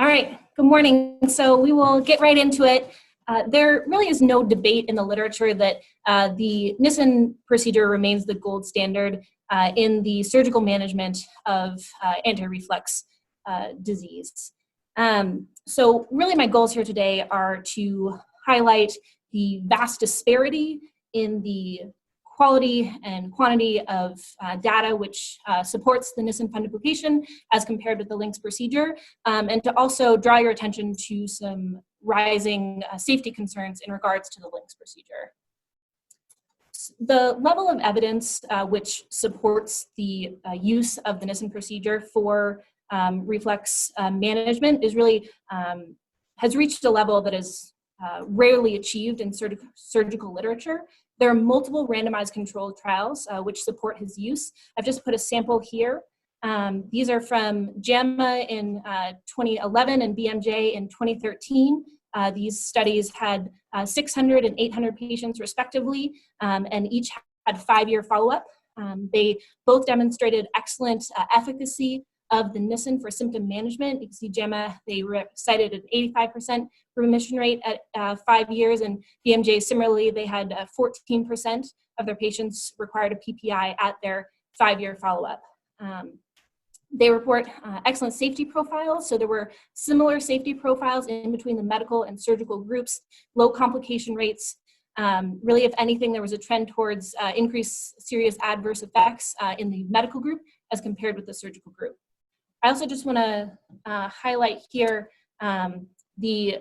All right, good morning. So we will get right into it. There really is no debate in the literature that the Nissen procedure remains the gold standard in the surgical management of anti-reflux disease. So really my goals here today are to highlight the vast disparity in the quality and quantity of data which supports the Nissen fundoplication as compared with the Linx procedure, and to also draw your attention to some rising safety concerns in regards to the Linx procedure. The level of evidence which supports the use of the Nissen procedure for reflux management is really, has reached a level that is rarely achieved in surgical literature. There are multiple randomized controlled trials which support his use. I've just put a sample here. These are from JAMA in 2011 and BMJ in 2013. These studies had 600 and 800 patients respectively, and each had 5-year follow-up. They both demonstrated excellent efficacy of the Nissen for symptom management. You can see JAMA, they cited an 85% remission rate at 5 years, and BMJ similarly, they had 14% of their patients required a PPI at their 5-year follow-up. They report excellent safety profiles, so there were similar safety profiles in between the medical and surgical groups, low complication rates. Really, if anything, there was a trend towards increased serious adverse effects in the medical group as compared with the surgical group. I also just want to highlight here the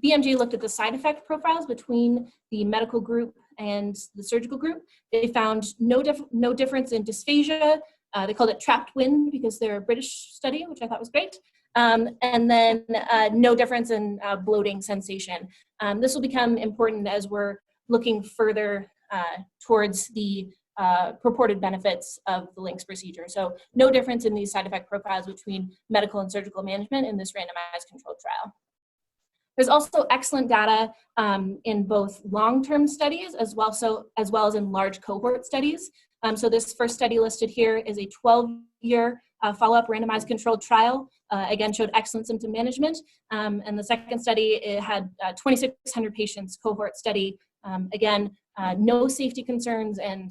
BMJ looked at the side effect profiles between the medical group and the surgical group. They found no difference in dysphagia. They called it trapped wind because they're a British study, which I thought was great. And then no difference in bloating sensation. This will become important as we're looking further towards the purported benefits of the Linx procedure. So no difference in these side effect profiles between medical and surgical management in this randomized controlled trial. There's also excellent data in both long-term studies as well as in large cohort studies. So this first study listed here is a 12-year follow-up randomized controlled trial, again showed excellent symptom management. And the second study, it had 2,600 patients cohort study, again, no safety concerns and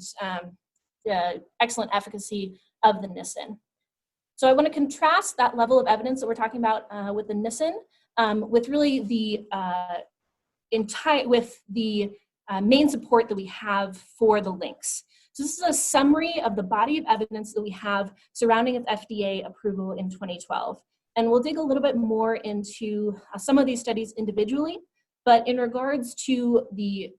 excellent efficacy of the Nissen. So I want to contrast that level of evidence that we're talking about with the Nissen with really the main support that we have for the Linx. So this is a summary of the body of evidence that we have surrounding its FDA approval in 2012. And we'll dig a little bit more into some of these studies individually, but in regards to the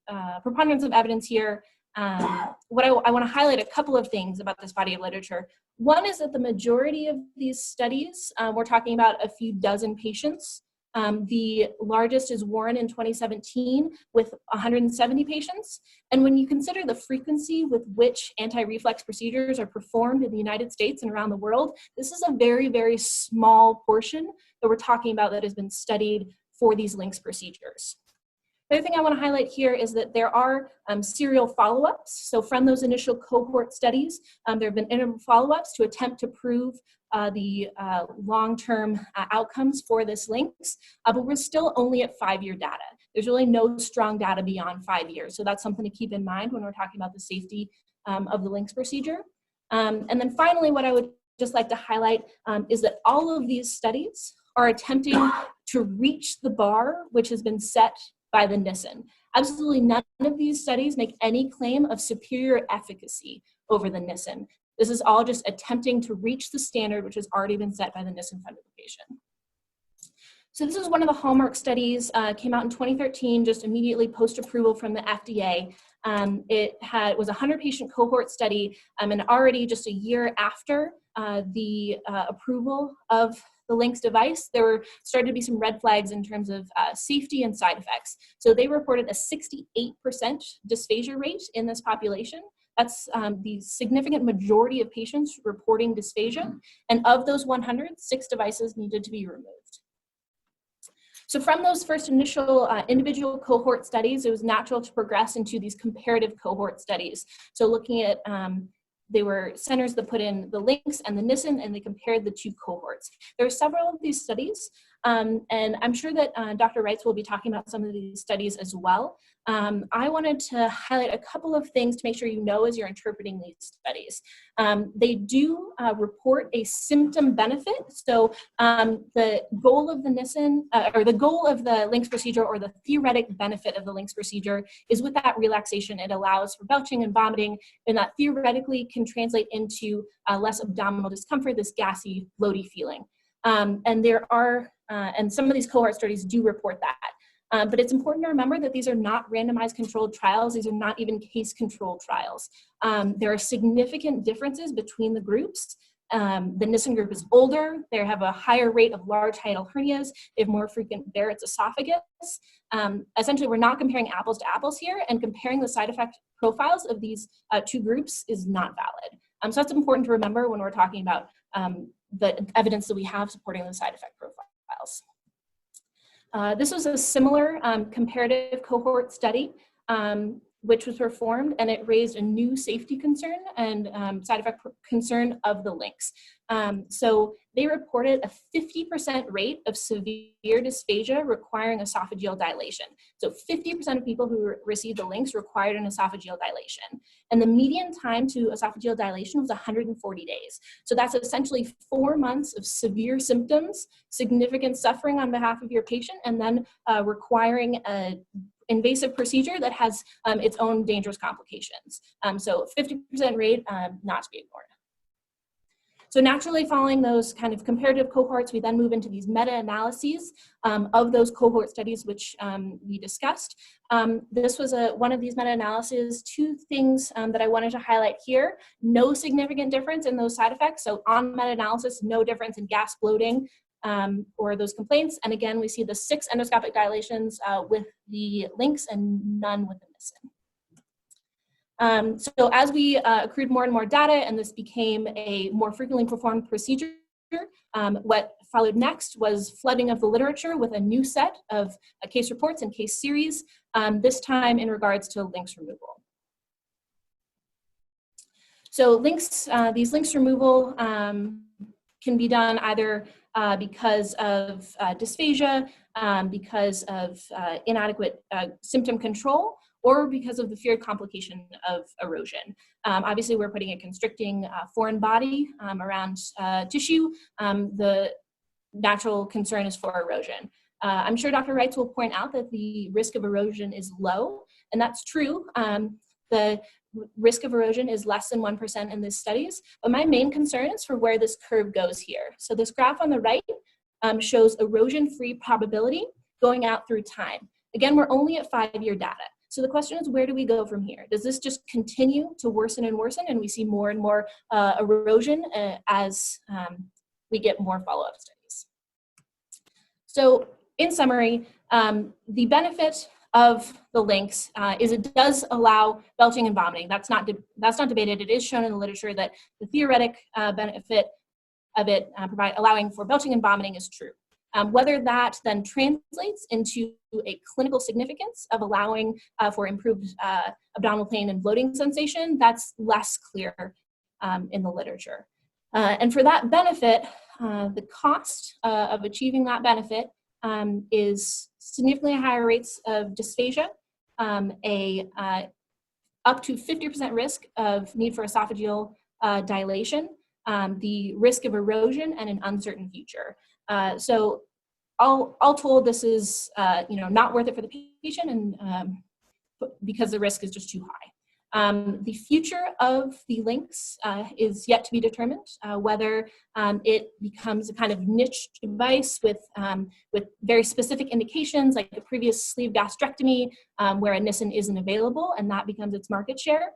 preponderance of evidence here, what I want to highlight a couple of things about this body of literature. One is that the majority of these studies, we're talking about a few dozen patients. The largest is Warren in 2017 with 170 patients. And when you consider the frequency with which anti-reflux procedures are performed in the United States and around the world, this is a very, very small portion that we're talking about that has been studied for these Linx procedures. The other thing I want to highlight here is that there are serial follow-ups. So from those initial cohort studies, there have been interval follow-ups to attempt to prove the long-term outcomes for this Linx, but we're still only at 5-year data. There's really no strong data beyond 5 years. So that's something to keep in mind when we're talking about the safety of the Linx procedure. And then finally, what I would just like to highlight is that all of these studies are attempting to reach the bar which has been set by the Nissen. Absolutely none of these studies make any claim of superior efficacy over the Nissen. This is all just attempting to reach the standard which has already been set by the Nissen fundoplication. So this is one of the hallmark studies, came out in 2013, just immediately post-approval from the FDA. It was a 100-patient cohort study, and already just a year after the approval of the Linx device, there were started to be some red flags in terms of safety and side effects. So they reported a 68% dysphagia rate in this population. That's the significant majority of patients reporting dysphagia. And of those 100, 6 devices needed to be removed. So from those first initial individual cohort studies, it was natural to progress into these comparative cohort studies. So looking at they were centers that put in the Linx and the Nissen, and they compared the 2 cohorts. There are several of these studies. And I'm sure that Dr. Reitz will be talking about some of these studies as well. I wanted to highlight a couple of things to make sure you know as you're interpreting these studies. They do report a symptom benefit. So the goal of the Nissen, or the goal of the Linx procedure, or the theoretic benefit of the Linx procedure, is with that relaxation, it allows for belching and vomiting, and that theoretically can translate into less abdominal discomfort, this gassy, bloaty feeling. And there are, and some of these cohort studies do report that. But it's important to remember that these are not randomized controlled trials. These are not even case controlled trials. There are significant differences between the groups. The Nissen group is older. They have a higher rate of large hiatal hernias. They have more frequent Barrett's esophagus. Essentially, we're not comparing apples to apples here, and comparing the side effect profiles of these two groups is not valid. So that's important to remember when we're talking about the evidence that we have supporting the side effect profiles. This was a similar comparative cohort study, which was performed, and it raised a new safety concern and side effect concern of the Linx. So they reported a 50% rate of severe dysphagia requiring esophageal dilation. So 50% of people who received the Linx required an esophageal dilation. And the median time to esophageal dilation was 140 days. So that's essentially 4 months of severe symptoms, significant suffering on behalf of your patient, and then requiring an invasive procedure that has its own dangerous complications. So 50% rate, not to be ignored. So naturally, following those kind of comparative cohorts, we then move into these meta-analyses of those cohort studies, which we discussed. This was one of these meta-analyses. Two things that I wanted to highlight here: no significant difference in those side effects. So on meta-analysis, no difference in gas, bloating, or those complaints. And again, we see the 6 endoscopic dilations with the Linx and none with the Nissen. So as we accrued more and more data, and this became a more frequently performed procedure, what followed next was flooding of the literature with a new set of case reports and case series, this time in regards to Linx removal. So these Linx removal can be done either because of dysphagia, because of inadequate symptom control, or because of the feared complication of erosion. Obviously, we're putting a constricting foreign body around tissue. The natural concern is for erosion. I'm sure Dr. Reitz will point out that the risk of erosion is low, and that's true. The risk of erosion is less than 1% in these studies, but my main concern is for where this curve goes here. So this graph on the right shows erosion-free probability going out through time. Again, we're only at 5-year data. So the question is, where do we go from here? Does this just continue to worsen and worsen, and we see more and more erosion as we get more follow-up studies? So in summary, the benefit of the Linx is it does allow belching and vomiting. That's not debated. It is shown in the literature that the theoretic benefit of it allowing for belching and vomiting is true. Whether that then translates into a clinical significance of allowing for improved abdominal pain and bloating sensation, that's less clear in the literature. And for that benefit, the cost of achieving that benefit is significantly higher rates of dysphagia, up to 50% risk of need for esophageal dilation, the risk of erosion, and an uncertain future. So all told, this is not worth it for the patient, and because the risk is just too high. The future of the Linx is yet to be determined, whether it becomes a kind of niche device with very specific indications, like a previous sleeve gastrectomy, where a Nissen isn't available, and that becomes its market share.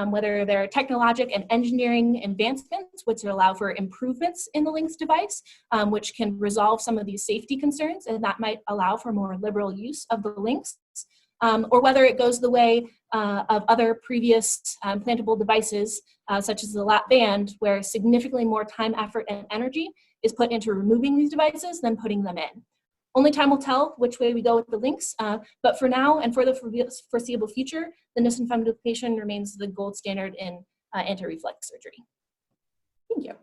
Whether there are technologic and engineering advancements which allow for improvements in the Linx device, which can resolve some of these safety concerns, and that might allow for more liberal use of the Linx. Or whether it goes the way of other previous implantable devices, such as the lap band, where significantly more time, effort, and energy is put into removing these devices than putting them in. Only time will tell which way we go with the Linx, but for now and for the foreseeable future, the Nissen fundoplication remains the gold standard in anti-reflux surgery. Thank you.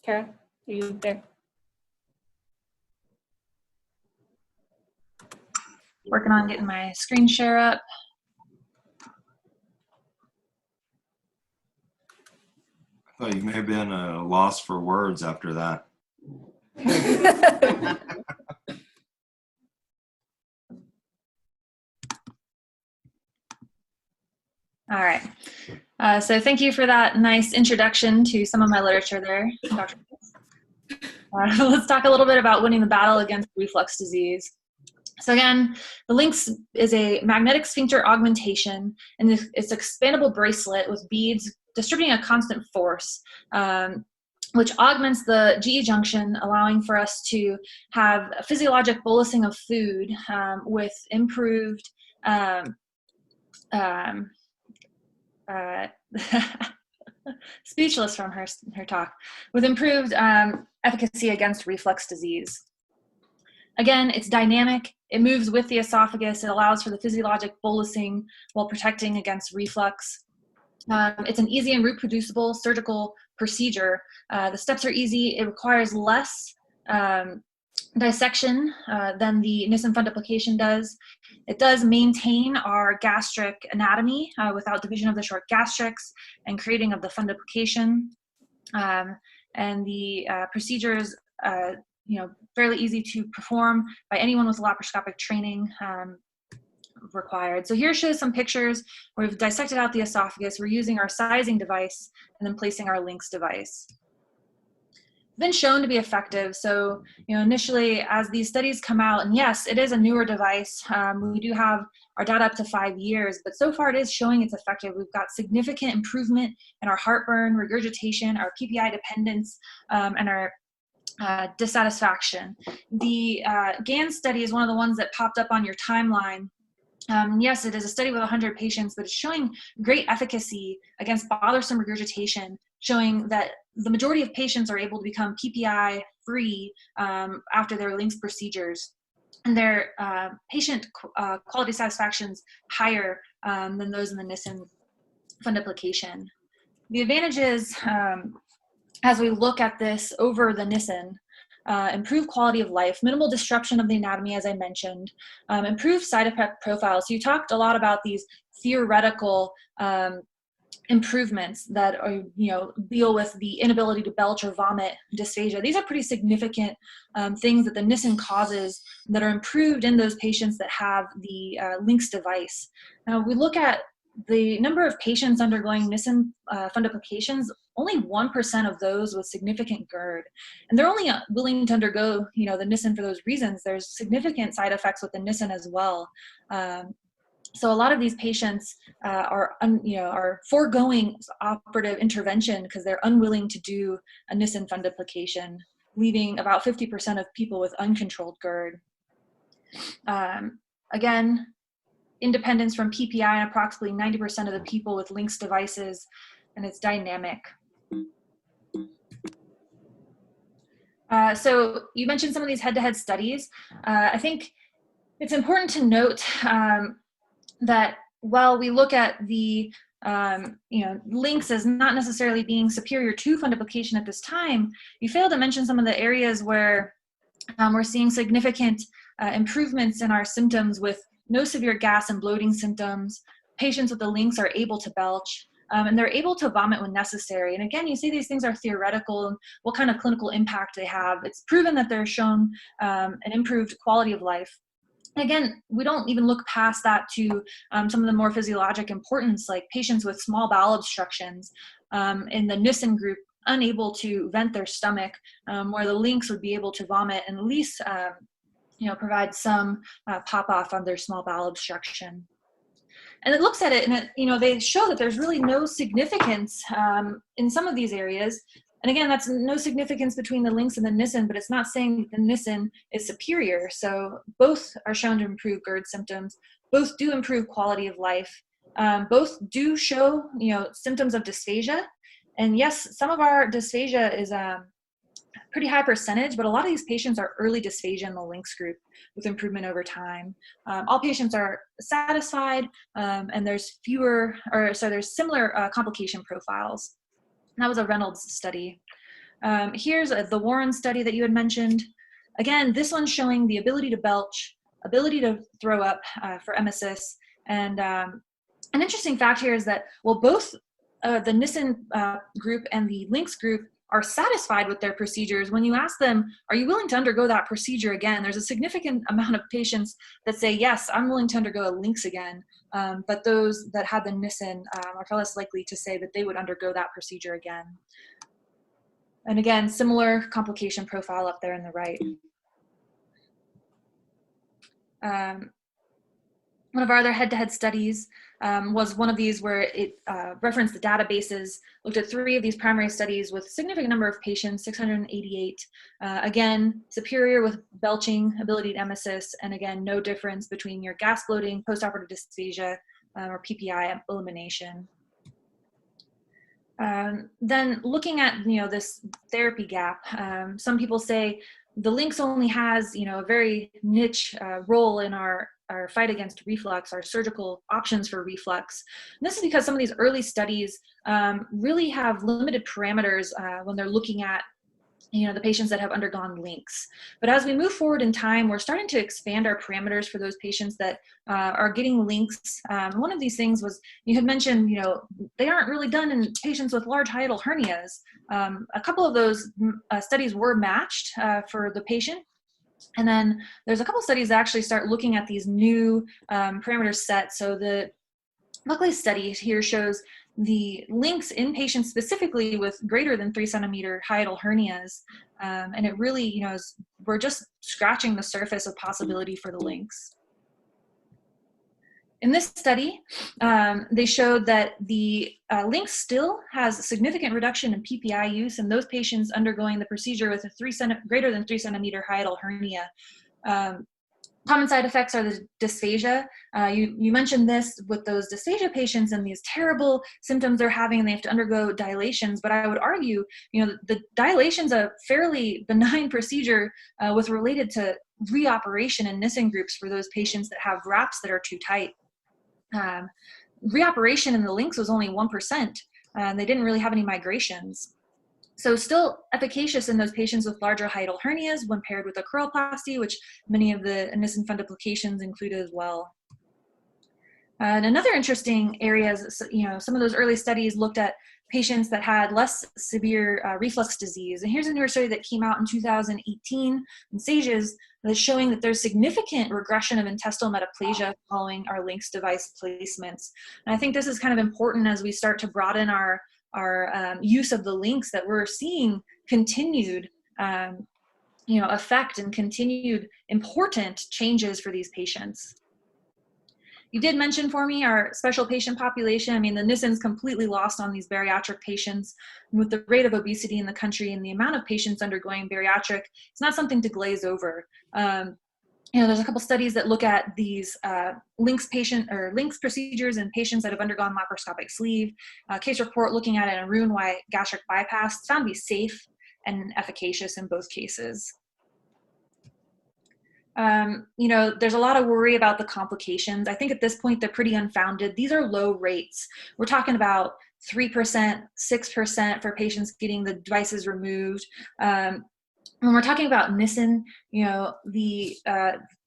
Tara, are you there? Working on getting my screen share up. I thought you may have been lost for words after that. All right. So thank you for that nice introduction to some of my literature there, Dr. Let's talk a little bit about winning the battle against reflux disease. So again, the Linx is a magnetic sphincter augmentation, and it's an expandable bracelet with beads distributing a constant force, which augments the GE junction, allowing for us to have a physiologic bolusing of food with improved speechless from her talk, with improved efficacy against reflux disease. Again, it's dynamic, it moves with the esophagus, it allows for the physiologic bolusing while protecting against reflux. It's an easy and reproducible surgical procedure. The steps are easy, it requires less dissection than the Nissen fundoplication does. It does maintain our gastric anatomy without division of the short gastrics and creating of the fundoplication. And the procedure is fairly easy to perform by anyone with laparoscopic training required. So here shows some pictures where we've dissected out the esophagus. We're using our sizing device and then placing our Linx device. Been shown to be effective. So, initially as these studies come out, and yes, it is a newer device. We do have our data up to 5 years, but so far it is showing it's effective. We've got significant improvement in our heartburn, regurgitation, our PPI dependence, and our dissatisfaction. The GAN study is one of the ones that popped up on your timeline. Yes, it is a study with 100 patients, but it's showing great efficacy against bothersome regurgitation, showing that the majority of patients are able to become PPI free after their Linx procedures. And their patient quality satisfaction's higher than those in the Nissen fundoplication. The advantages, as we look at this over the Nissen, improved quality of life, minimal disruption of the anatomy, as I mentioned, improved side effect profiles. So you talked a lot about these theoretical improvements that are, deal with the inability to belch or vomit, dysphagia. These are pretty significant things that the Nissen causes that are improved in those patients that have the Linx device. Now, we look at the number of patients undergoing Nissen fundoplications, only 1% of those with significant GERD. And they're only willing to undergo, the Nissen for those reasons. There's significant side effects with the Nissen as well. So a lot of these patients are foregoing operative intervention because they're unwilling to do a Nissen fundoplication, leaving about 50% of people with uncontrolled GERD. Again, independence from PPI in approximately 90% of the people with Linx devices, and it's dynamic. So you mentioned some of these head-to-head studies. I think it's important to note that while we look at the Linx as not necessarily being superior to fundoplication at this time, you fail to mention some of the areas where we're seeing significant improvements in our symptoms with no severe gas and bloating symptoms. Patients with the Linx are able to belch, and they're able to vomit when necessary. And again, you see these things are theoretical and what kind of clinical impact they have. It's proven that they're shown an improved quality of life. Again, we don't even look past that to some of the more physiologic importance, like patients with small bowel obstructions in the Nissen group, unable to vent their stomach, where the Linx would be able to vomit and at least provide some pop-off on their small bowel obstruction. And it looks at it, and they show that there's really no significance in some of these areas. And again, that's no significance between the Linx and the Nissen, but it's not saying the Nissen is superior. So both are shown to improve GERD symptoms. Both do improve quality of life. Both do show, symptoms of dysphagia. And yes, some of our dysphagia is pretty high percentage, but a lot of these patients are early dysphagia in the Linx group with improvement over time. All patients are satisfied, and there's there's similar complication profiles. And that was a Reynolds study. Here's the Warren study that you had mentioned. Again, this one's showing the ability to belch, ability to throw up for emesis. And an interesting fact here is that, well, both the Nissen group and the Linx group are satisfied with their procedures. When you ask them, are you willing to undergo that procedure again? There's a significant amount of patients that say, yes, I'm willing to undergo a Linx again. But those that had the Nissen are far less likely to say that they would undergo that procedure again. And again, similar complication profile up there in the right. One of our other head-to-head studies was one of these where it referenced the databases, looked at 3 of these primary studies with a significant number of patients, 688. Again, superior with belching, ability to emesis, and again, no difference between your gas bloating, postoperative dysphagia, or PPI elimination. Then looking at this therapy gap, some people say the Linx only has a very niche role in our fight against reflux, our surgical options for reflux. And this is because some of these early studies really have limited parameters when they're looking at the patients that have undergone Linx. But as we move forward in time, we're starting to expand our parameters for those patients that are getting Linx. One of these things was, you had mentioned, they aren't really done in patients with large hiatal hernias. A couple of those studies were matched for the patient. And then there's a couple studies that actually start looking at these new parameter sets. So the Buckley study here shows the Linx in patients specifically with greater than 3 centimeter hiatal hernias. And it really, we're just scratching the surface of possibility for the Linx. In this study, they showed that the Linx still has a significant reduction in PPI use in those patients undergoing the procedure with a greater than 3 centimeter hiatal hernia. Common side effects are the dysphagia. You mentioned this with those dysphagia patients and these terrible symptoms they're having, and they have to undergo dilations. But I would argue, the dilation's a fairly benign procedure with related to reoperation in Nissen groups for those patients that have wraps that are too tight. Reoperation in the Linx was only 1%. They didn't really have any migrations. So still efficacious in those patients with larger hiatal hernias when paired with a curlplasty, which many of the Nissen fundoplications include as well. And another interesting area is, some of those early studies looked at patients that had less severe reflux disease. And here's a newer study that came out in 2018 in SAGES that's showing that there's significant regression of intestinal metaplasia following our Linx device placements. And I think this is kind of important as we start to broaden our use of the Linx, that we're seeing continued effect and continued important changes for these patients. You did mention for me our special patient population. I mean, the Nissen's completely lost on these bariatric patients. With the rate of obesity in the country and the amount of patients undergoing bariatric, it's not something to glaze over. There's a couple studies that look at these Linx procedures in patients that have undergone laparoscopic sleeve. Case report looking at an Roux-en-Y gastric bypass. It's found to be safe and efficacious in both cases. There's a lot of worry about the complications. I think at this point they're pretty unfounded. These are low rates. We're talking about 3%, 6% for patients getting the devices removed. When we're talking about Nissen, the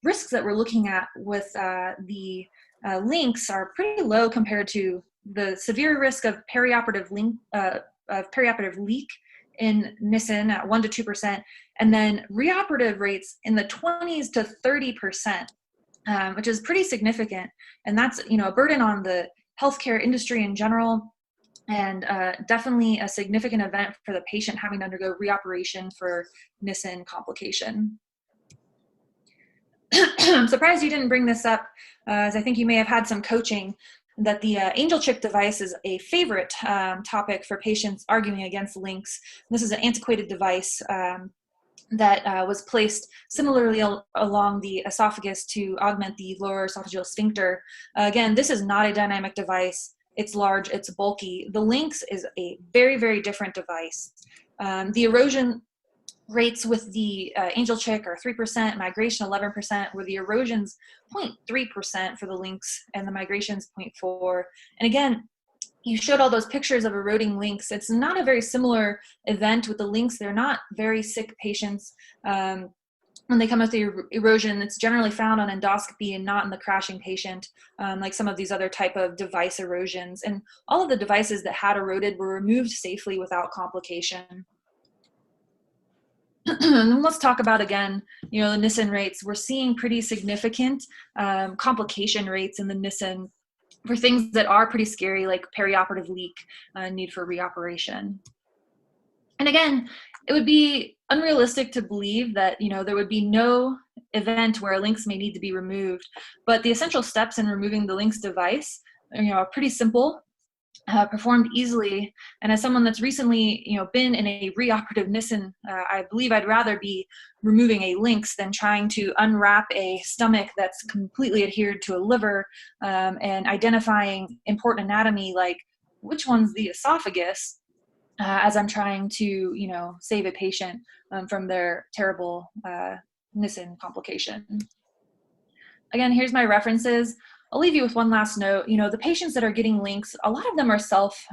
risks that we're looking at with the Linx are pretty low compared to the severe risk of perioperative leak in Nissen at 1 to 2%, and then reoperative rates in the 20s to 30%, which is pretty significant. And that's a burden on the healthcare industry in general, and definitely a significant event for the patient having to undergo reoperation for Nissen complication. I'm surprised you didn't bring this up, as I think you may have had some coaching, that the angel chick device is a favorite topic for patients arguing against Linx. This is an antiquated device that was placed similarly along the esophagus to augment the lower esophageal sphincter. Again, this is not a dynamic device. It's large, it's bulky. The Linx is a very, very different device. The erosion rates with the angel chick are 3%, migration 11%, where the erosion's 0.3% for the Linx and the migration's 0.4. And again, you showed all those pictures of eroding Linx. It's not a very similar event with the Linx. They're not very sick patients. When they come with the erosion, it's generally found on endoscopy and not in the crashing patient, like some of these other type of device erosions. And all of the devices that had eroded were removed safely without complication. And let's talk about, again, the Nissen rates. We're seeing pretty significant complication rates in the Nissen for things that are pretty scary, like perioperative leak, need for reoperation. And again, it would be unrealistic to believe that there would be no event where a Linx may need to be removed, but the essential steps in removing the Linx device are pretty simple, performed easily. And as someone that's recently been in a reoperative Nissen, I believe I'd rather be removing a Linx than trying to unwrap a stomach that's completely adhered to a liver, and identifying important anatomy like which one's the esophagus, as I'm trying to save a patient from their terrible Nissen complication. Again, here's my references. I'll leave you with one last note. The patients that are getting Linx, a lot of them are self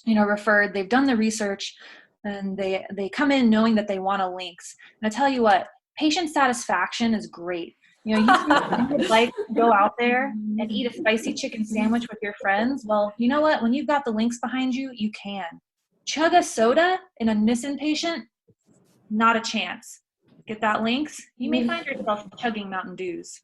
referred. They've done the research, and they come in knowing that they want a Linx. And I tell you what, patient satisfaction is great. You would like to go out there and eat a spicy chicken sandwich with your friends. Well, you know what? When you've got the Linx behind you, you can. Chug a soda in a Nissen patient? Not a chance. Get that Linx, you may find yourself chugging Mountain Dews.